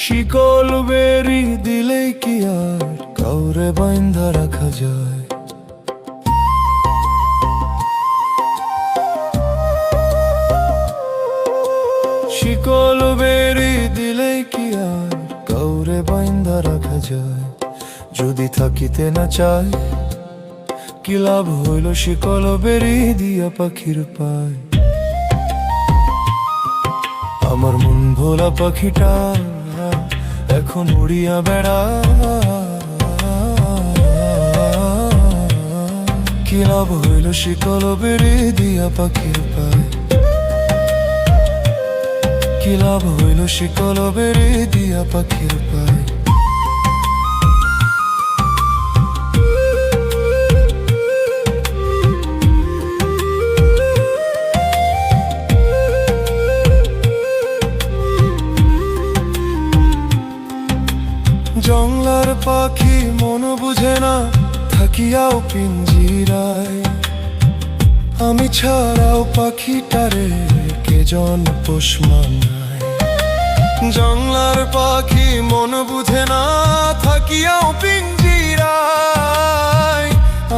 শিকল বেরি দিলে কি আর কাউরে বাইন্ধা রাখা যায়? শিকল বেরি দিলে কি আর কাউরে বাইন্ধা রাখা যায়? যদি থাকিতে না চায় কি লাভ হইল শিকল বেরি দিয়া পাখির পায়? আমার মন ভোলা পাখিটা এখন উড়িয়া বেড়া, কি লাভ হইল শিকল বেরি দিয়া পাখির পায়? কি লাভ হইল শিকল বেরি দিয়া পাখির পায়? জংলার পাখি মন বুঝে না থাকিয়াও পিঞ্জিরায়, আমি ছাড়াও পাখিটারে কে জন পোষ মানায়। জংলার পাখি মন বুঝে না থাকিয়াও পিঞ্জিরায়,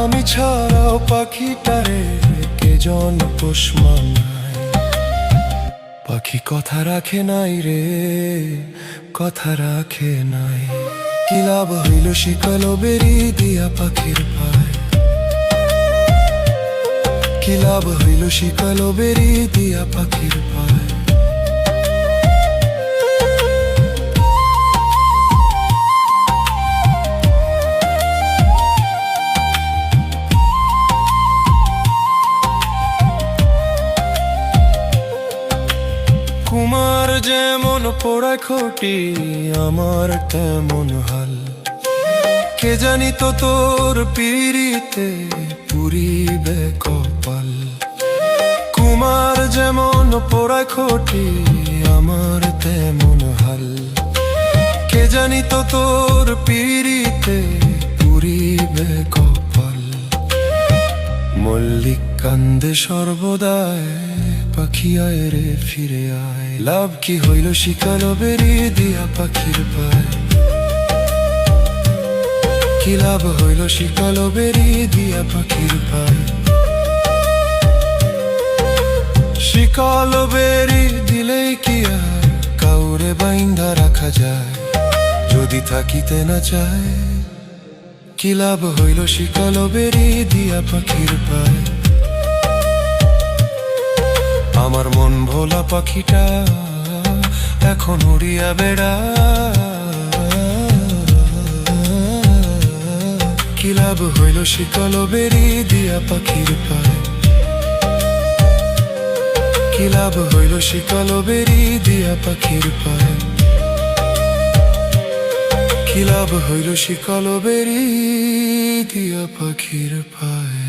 আমি ছাড়াও পাখিটারে কে জন পোষ মানায়। পাখি কথা রাখে নাই রে, কথা রাখে নাই। কি লাভ হইল শিকল বেরি দিয়া পাখির পায়? কি লাভ হইল শিকল বেরি দিয়া পাখির পায়? কুমার যেমন পোড়া খটি আমার তেমন হাল, কে জানি তো তোর পিরিতে পুরিবে কপাল। কুমার যেমন পোড়া খটি আমার তেমন হাল, কে জানি তো তোর পিরিতে পুরিবে কপাল। মল্লিক কান্দে সর্বদায়, পাখি আয় রে ফিরে আয়। লাভ কি হইল শিকল বেরি দিয়া পাখির পায়? কি লাভ হইল শিকল বেরি দিয়া পাখির পায়? শিকল বেরি দিলেই কি আর কাউরে বাইন্ধা রাখা যায়? যদি থাকিতে না চায় কি লাভ হইল শিকল বেরি দিয়া পাখির পায়? আমার মন ভোলা পাখিটা এখন উড়িয়া বেড়া, কি লাভ হইল শিকল বেরি দিয়া পাখির পায়? কি লাভ হইল শিকল বেরি দিয়া পাখির পায়? কি লাভ হইল শিকল বেরি দিয়া পাখির পায়?